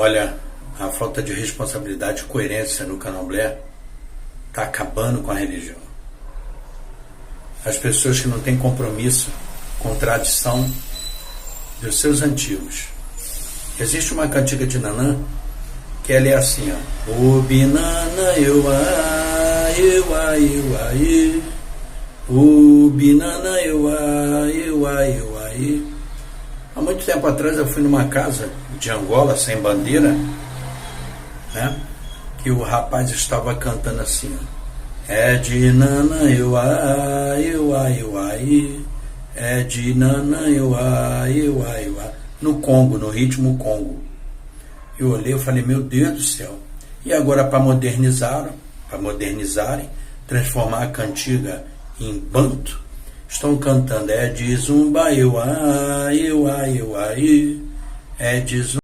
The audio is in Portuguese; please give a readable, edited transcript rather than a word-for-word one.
Olha, a falta de responsabilidade e coerência no candomblé está acabando com a religião. As pessoas que não têm compromisso com tradição dos seus antigos. Existe uma cantiga de Nanã que ela é assim, ó. O binana euá, euá, euá, o binana euá, euá, euá. Há muito tempo atrás eu fui numa casa de Angola, sem bandeira, né? Que o rapaz estava cantando assim, ó. É de nana euá, euá, euá, é de nana euá, euá, euá. No Congo, no ritmo Congo. Eu olhei e falei, meu Deus do céu. E agora para modernizarem, transformar a cantiga em banto, estão cantando é de zumba euá, euá, euá, é de zumba.